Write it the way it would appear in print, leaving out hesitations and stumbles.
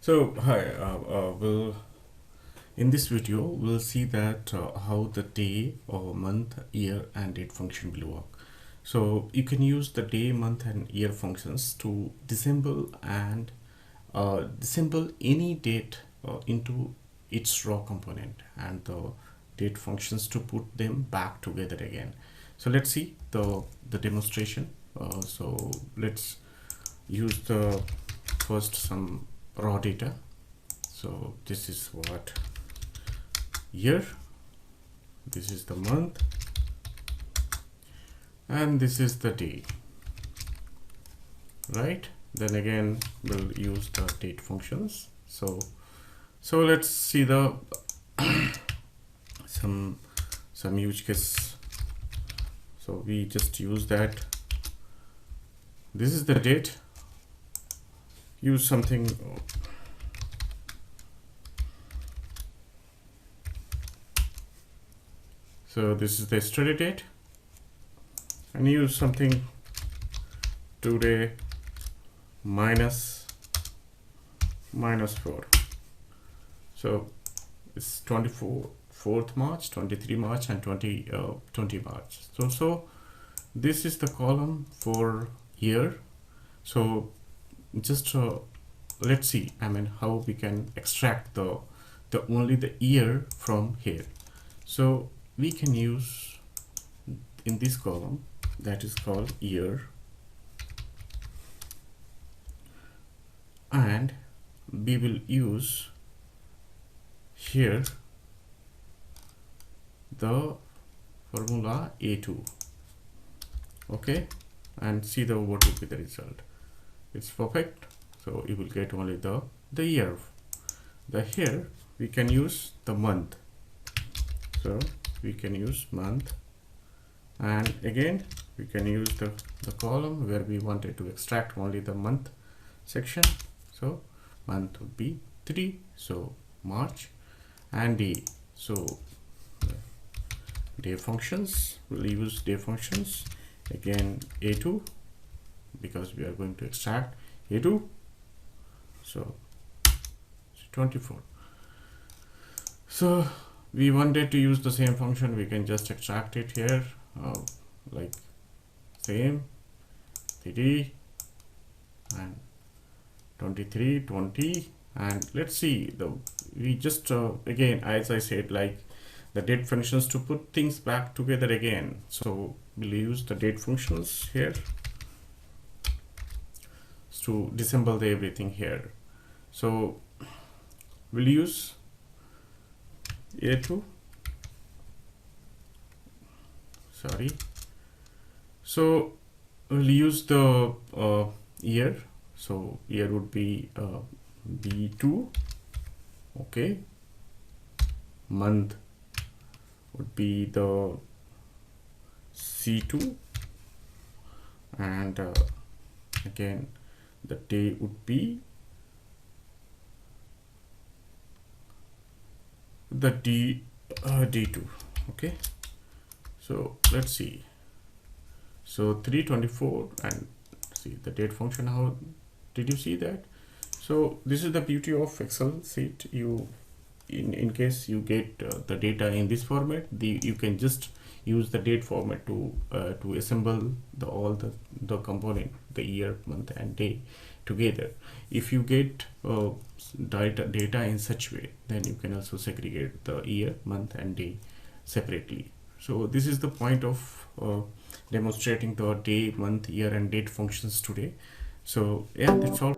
So hi, in this video we'll see that how the day or month, year and date function will work. So you can use the day, month and year functions to disassemble and disassemble any date into its raw component, and the date functions to put them back together again. So let's see the demonstration. So let's use the first some raw data. So this is what year, this is the month, and this is the day, right? Then again we'll use the date functions. So let's see the some use case. So we just use that. This is the date. Use something. So this is the yesterday date, and use something today minus 4. So it's 4th March, 23 March and 20 March. So this is the column for year. So just let's see, how we can extract the only the year from here. So we can use in this column that is called year, and we will use here the formula A2. Okay, and see what will be the result. It's perfect. So you will get only the year. Here we can use the month. So we can use month, and again we can use the column where we wanted to extract only the month section. So month would be 3, so March, and day. So day functions, we'll use day functions again, A2, because we are going to extract A2. So 24. So we wanted to use the same function, we can just extract it here, like same 3 and 23, 20, and let's see we just again, as I said, like the date functions to put things back together again. So we'll use the date functions here to disassemble everything here. So we'll use A2, sorry. So we'll use the year. So year would be B2. Okay, month would be the C2, and again the day would be the D2. Okay, so let's see. So 324, and see the date function. How did you see that? So this is the beauty of Excel sheet. You in case you get the data in this format, you can just use the date format to assemble all the component, the year, month and day together. If you get data in such way, then you can also segregate the year, month and day separately. So this is the point of demonstrating the day, month, year and date functions today. So yeah, that's all.